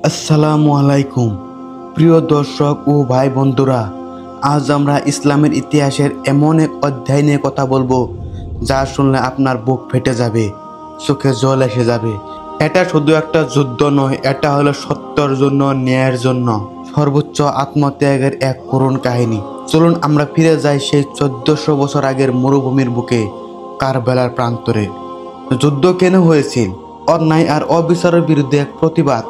আসসালামু আলাইকুম প্রিয় দর্শক ও ভাই বন্ধুরা, আজ আমরা ইসলামের ইতিহাসের এমন এক অধ্যায় নিয়ে কথা বলবো যা শুনলে আপনার বুক ফেটে যাবে, চোখে জল এসে যাবে। এটা শুধু একটা যুদ্ধ নয়, এটা হলো সত্যের জন্য, ন্যায়ের জন্য সর্বোচ্চ আত্মত্যাগের এক করুণ কাহিনী। চলুন আমরা ফিরে যাই সেই 1400 বছর আগের মরুভূমির বুকে, কারবালার প্রান্তরে। যুদ্ধ কেন হয়েছিল? অন্যায় আর অবিচারের বিরুদ্ধে এক প্রতিবাদ।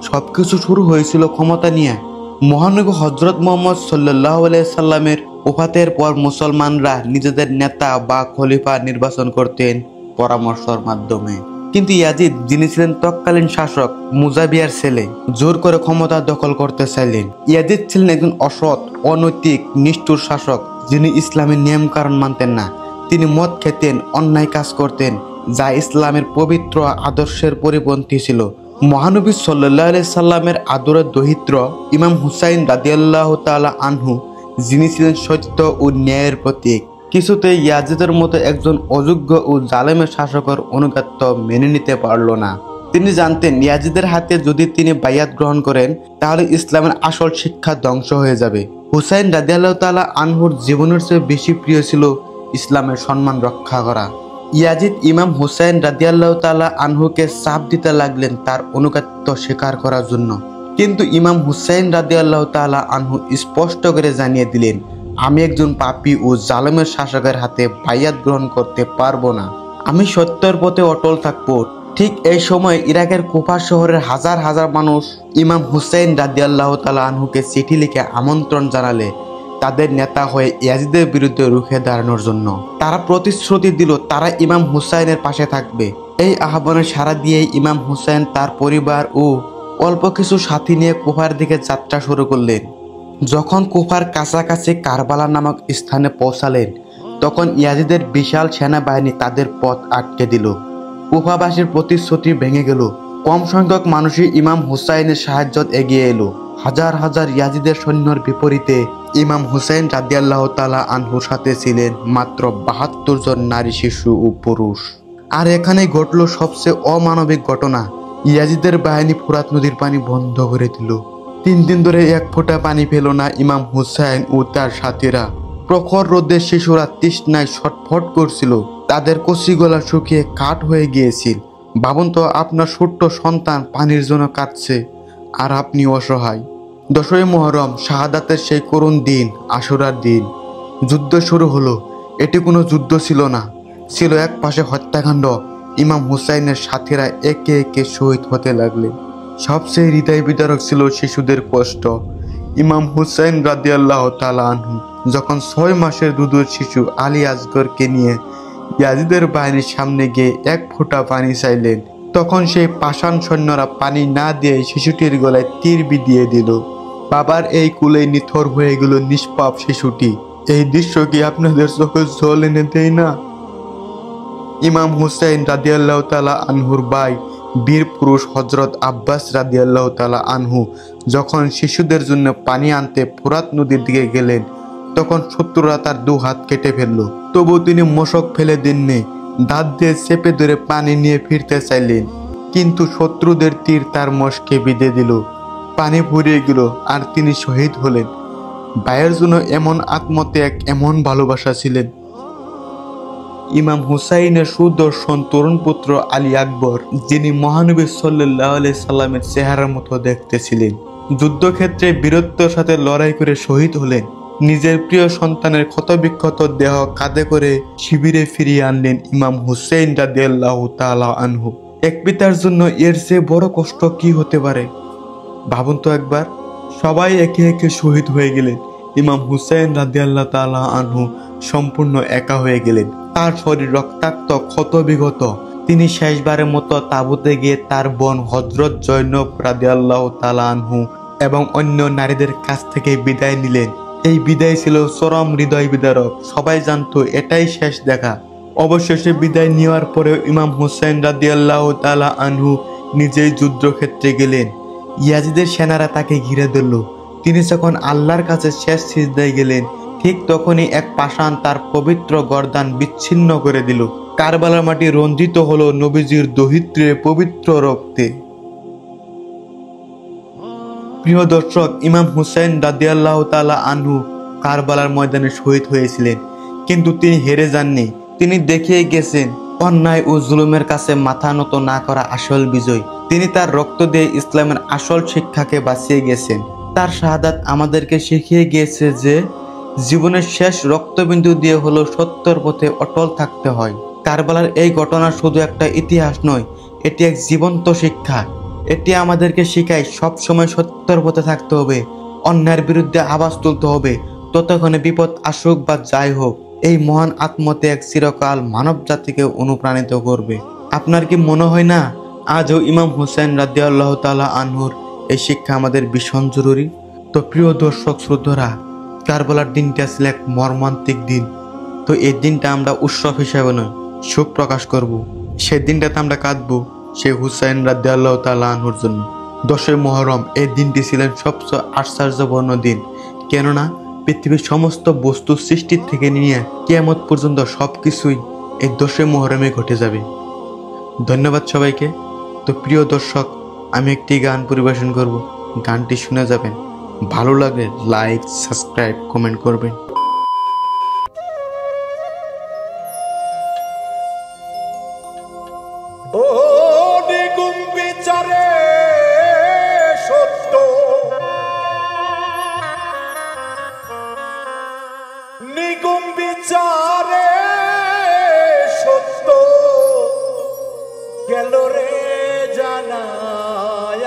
সবকিছু শুরু হয়েছিল ক্ষমতা নিয়ে। মহানবী হজরত মুহাম্মদ সাল্লাল্লাহু আলাইহি সাল্লামের ওফাতের পর মুসলমানরা নিজেদের নেতা বা খলিফা নির্বাচন করতেন পরামর্শের মাধ্যমে। কিন্তু ইয়াজিদ, যিনি ছিলেন তৎকালীন শাসক মুজাবিয়ার ছেলে, জোর করে ক্ষমতা দখল করতে চাইলেন। ইয়াজিদ ছিলেন একজন অসৎ, অনৈতিক, নিষ্ঠুর শাসক, যিনি ইসলামের নিয়ম কারণ মানতেন না। তিনি মদ খেতেন, অন্যায় কাজ করতেন, যা ইসলামের পবিত্র আদর্শের পরিপন্থী ছিল। মহানবী সাল্লাল্লাহু আলাইহি সাল্লামের আদরের দহিত্র ইমাম হুসাইন রাদিয়াল্লাহু তাআলা আনহু, যিনি ছিলেন সত্য ও ন্যায়ের প্রতীক, কিছুতেই ইয়াজিদের মতো একজন অযোগ্য ও জালেমের শাসকের অনুগত্য মেনে নিতে পারল না। তিনি জানতেন ইয়াজিদের হাতে যদি তিনি বাইয়াত গ্রহণ করেন তাহলে ইসলামের আসল শিক্ষা ধ্বংস হয়ে যাবে। হুসাইন রাদিয়াল্লাহু তাআলা আনহুর জীবনের চেয়ে বেশি প্রিয় ছিল ইসলামের সম্মান রক্ষা করা। ইয়াজিদ ইমাম হুসাইন রাদিয়াল্লাহু তাআলা আনহুকে চাপ দিতে লাগলেন তার অনুগত্য স্বীকার করার জন্য। কিন্তু ইমাম হুসাইন রাদিয়াল্লাহু তাআলা আনহু স্পষ্ট করে জানিয়ে দিলেন, আমি একজন পাপী ও জালেমের শাসকের হাতে বাইয়াত গ্রহণ করতে পারবো না। আমি সত্যের পথে অটল থাকবো। ঠিক এই সময় ইরাকের কুফা শহরের হাজার হাজার মানুষ ইমাম হুসাইন রাদিয়াল্লাহু তাআলা আনহুকে চিঠি লিখে আমন্ত্রণ জানালে তাদের নেতা হয়ে ইয়াজিদের বিরুদ্ধে রুখে দাঁড়ানোর জন্য। তারা প্রতিশ্রুতি দিল তারা ইমাম হুসাইনের পাশে থাকবে। এই আহ্বানে সাড়া দিয়ে ইমাম হুসাইন তার পরিবার ও অল্প কিছু সাথী নিয়ে কুফার দিকে যাত্রা শুরু করলেন। যখন কুফার কাছাকাছি কারবালা নামক স্থানে পৌঁছালেন, তখন ইয়াজিদের বিশাল সেনাবাহিনী তাদের পথ আটকে দিল। কুফাবাসীর প্রতিশ্রুতি ভেঙে গেল। কম সংখ্যক মানুষই ইমাম হুসাইনের সাহায্য এগিয়ে এলো। হাজার হাজার ইয়াজিদের সৈন্যর বিপরীতে ইমাম হুসাইন রাদিয়াল্লাহু তাআলা আনহুর সাথে ছিলেন মাত্র 72 জন নারী, শিশু ও পুরুষ। আর এখানেই ঘটল সবচেয়ে অমানবিক ঘটনা। ইয়াজিদের বাহিনী ফোরাত নদীর পানি বন্ধ করে দিল। 3 দিন ধরে এক ফোঁটা পানি পেল না ইমাম হুসাইন ও তার সাথীরা। প্রখর রোদে শিশুরা তৃষ্ণায় ছটফট করছিল, তাদের কচি গলা শুকিয়ে কাঠ হয়ে গিয়েছিল। ভাবুন তো, আপনার ছোট্ট সন্তান পানির জন্য কাঁদছে আর আপনি অসহায়। 10ই মুহররম, শাহাদাতের সেই করুণ দিন, আশুরার দিন। যুদ্ধ শুরু হলো। এটি কোনো যুদ্ধ ছিল না, ছিল এক পাশে হত্যাকাণ্ড। ইমাম হুসাইনের সাথীরা একে একে শহীদ হতে লাগলেন। সবচেয়ে হৃদয় বিদারক ছিল শিশুদের কষ্ট। ইমাম হুসাইন রাদিয়াল্লাহু তাআলা আনহু যখন 6 মাসের দুধের শিশু আলী আসগরকে নিয়ে ইয়াজিদের বাহিনীর সামনে গিয়ে এক ফোঁটা পানি চাইলেন, তখন সেই পাষাণ সৈন্যরা পানি না দিয়ে শিশুটির গলায় তীর বিধিয়ে দিল। বাবার এই কুলে নিথর হয়ে গেল নিষ্পাপ শিশুটি। এই দৃশ্য কি আপনাদের চোখে জল এনে দেয় না? ইমাম হুসাইন রাদিয়াল্লাহু তাআলা আনহুর ভাই বীর পুরুষ হযরত আব্বাস রাদিয়াল্লাহু তাআলা আনহু যখন শিশুদের জন্য পানি আনতে ফোরাত নদীর দিকে গেলেন, তখন শত্রুরা তার 2 হাত কেটে ফেলল। তবু তিনি মশক ফেলে দেননি। দাঁত দিয়ে চেপে ধরে পানি নিয়ে ফিরতে চাইলেন, কিন্তু শত্রুদের তীর তার মশকে বিঁধে দিল। পানি ফুরিয়ে গেল আর তিনি শহীদ হলেন। ভাইয়ের জন্য এমন আত্মত্যাগ, এমন ভালোবাসা ছিলেন। ইমাম হুসাইনের সুদর্শন তরুণ পুত্র আলী আকবর, যিনি মহানবী সাল্লাল্লাহু আলাইহি সাল্লামের চেহারার মতো দেখতে ছিলেন, যুদ্ধক্ষেত্রে বীরত্বের সাথে লড়াই করে শহীদ হলেন। নিজের প্রিয় সন্তানের ক্ষতবিক্ষত দেহ কাঁধে করে শিবিরে ফিরিয়ে আনলেন ইমাম হুসাইন রাদিয়াল্লাহু তাআলা আনহু। এক পিতার জন্য এর চেয়ে বড় কষ্ট কি হতে পারে? ভাবুন তো একবার। সবাই একে একে শহীদ হয়ে গেলেন। ইমাম হুসাইন রাদিয়াল্লাহু তাআলা আনহু সম্পূর্ণ একা হয়ে গেলেন। তার শরীর রক্তাক্ত, ক্ষতবিগত। তিনি শেষবারের মতো তাঁবুতে গিয়ে তার বোন হযরত জয়নব রাদিয়াল্লাহু তাআলা আনহু এবং অন্য নারীদের কাছ থেকে বিদায় নিলেন। এই বিদায় ছিল চরম হৃদয় বিদারক। সবাই জানতো এটাই শেষ দেখা। অবশেষে বিদায় নেওয়ার পরেও ইমাম হুসাইন রাদিয়াল্লাহু তাআলা আনহু নিজেই যুদ্ধক্ষেত্রে গেলেন। ইয়াজিদের সেনারা তাকে ঘিরে ধরল। তিনি যখন আল্লাহর কাছে শেষ সিজদায় গেলেন, ঠিক তখনই এক পাষাণ তার পবিত্র গর্দান বিচ্ছিন্ন করে দিল। কারবালার মাটি রঞ্জিত হলো নবীজির দহিত্রে পবিত্র রক্তে। প্রিয় দর্শক, ইমাম হুসাইন রাদিয়াল্লাহু তাআলা আনহু কারবালার ময়দানে শহীদ হয়েছিলেন, কিন্তু তিনি হেরে যাননি। তিনি দেখিয়ে গেছেন অন্যায় ও জুলুমের কাছে মাথা নত না করা আসল বিজয়। তিনি তার রক্ত দিয়ে ইসলামের আসল শিক্ষাকে বাঁচিয়ে গেছেন। তার শাহাদাত আমাদেরকে শিখিয়ে গিয়েছে যে জীবনের শেষ রক্তবিন্দু দিয়ে হলো সত্যর পথে অটল থাকতে হয়। কারবালার এই ঘটনা শুধু একটা ইতিহাস নয়, এটি এক জীবন্ত শিক্ষা। এটি আমাদেরকে শেখায় সবসময় সত্যের পথে থাকতে হবে, অন্যায়ের বিরুদ্ধে আওয়াজ তুলতে হবে, ততক্ষণে বিপদ আসুক বা যাই হোক। এই মহান আত্মত্যাগ চিরকাল মানব জাতিকে অনুপ্রাণিত করবে। আপনার কি মনে হয় না আজও ইমাম হুসাইন রাদিয়াল্লাহু তাআলা আনহুর এই শিক্ষা আমাদের ভীষণ জরুরি? তো প্রিয় দর্শক শ্রোতারা, কারবালার দিনটা ছিল এক মর্মান্তিক দিন। তো এই দিনটা আমরা উৎসব হিসাবে নয়, শোক প্রকাশ করব। সেই দিনটাতে আমরা কাঁদবো সেই হুসাইন রাদিয়াল্লাহু তাআলা আনহুর জন্য। 10ই মুহররম এই দিনটি ছিলেন সবচেয়ে আশ্চর্যপূর্ণ দিন, কেননা পৃথিবীর সমস্ত বস্তু সৃষ্টির থেকে নিয়ে কিয়ামত পর্যন্ত সবকিছুই এই 10ই মুহররমে ঘটে যাবে। ধন্যবাদ সবাইকে। তো প্রিয় দর্শক, আমি একটি গান পরিবেশন করব, গানটি শুনে যাবেন। ভালো লাগলে লাইক, সাবস্ক্রাইব, কমেন্ট করবেন। ও নিগুম বিচারে সত্য, নিগুম বিচারে সত্য, গেল রে জানায়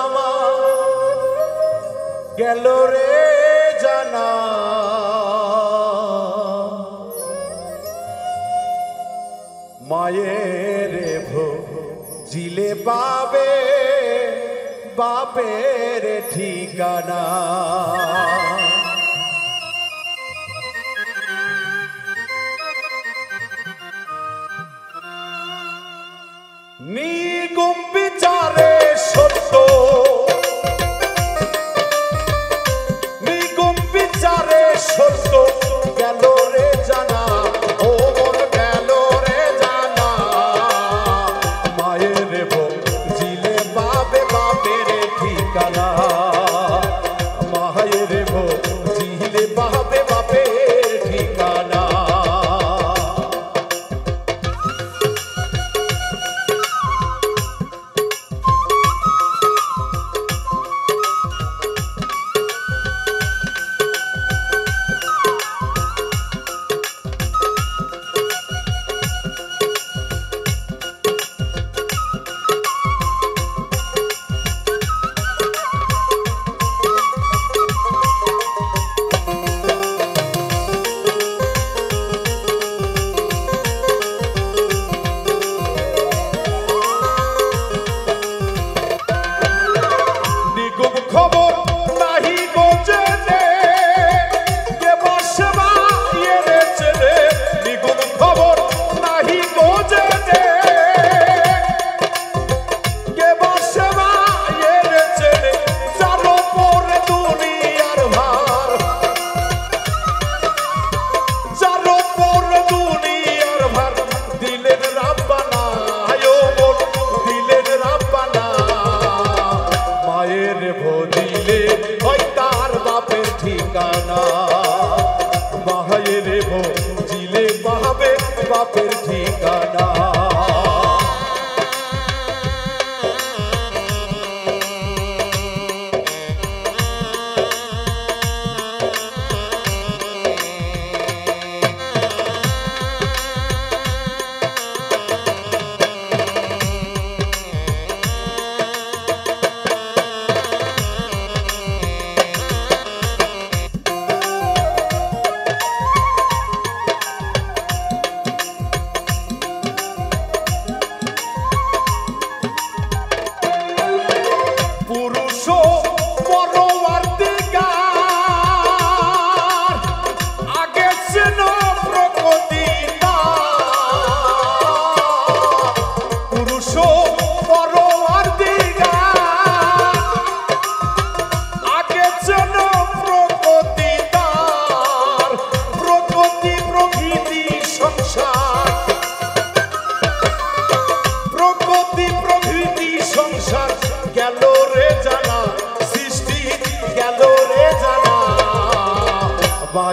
আমার, গেল রে জানা। মায়ের জিলে পাবে বাপের ঠিকানা। নিগুম বিচারে সত্য, নিগুম বিচারে সত্য, গেল রে জানা। ও মন গেল রে জানা, মায়ের জিলে পাবে বাপের ঠিকানা, মায়ের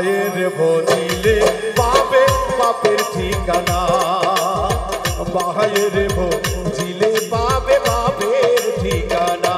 মায়ের ভজিলে পাবে বাপের ঠিকানা, মায়ের ভজিলে পাবে বাপের ঠিকানা।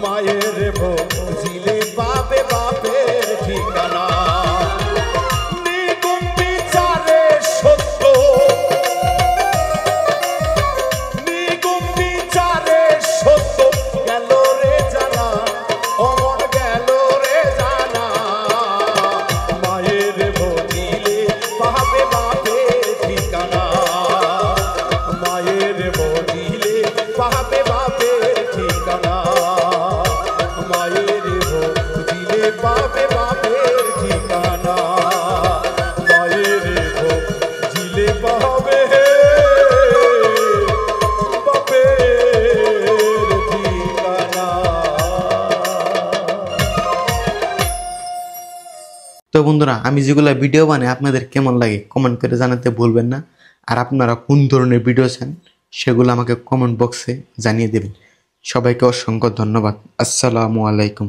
মায়ের ভজিলে পাবে বাপের ঠিকানা। নিগুম বিচারে সত্য, নিগুম বিচারে সত্য গেল রে জানা, অমর গেল রে জানা। মায়ের ভজিলে পাবে বাপের ঠিকানা, মায়ের ভজিলে পাবে বাপের ঠিকানা, মায়ের ভজিলে পাবে বাপের ঠিকানা, মায়ের ভজিলে পাবে বাপের ঠিকানা। তো বন্ধুরা, আমি যেগুলো ভিডিও বানাই আপনাদের কেমন লাগে কমেন্ট করে জানাতে ভুলবেন না। আর আপনারা কোন ধরনের ভিডিও চান সেগুলো আমাকে কমেন্ট বক্সে জানিয়ে দেবেন। সবাইকে অসংখ্য ধন্যবাদ। আসসালামু আলাইকুম।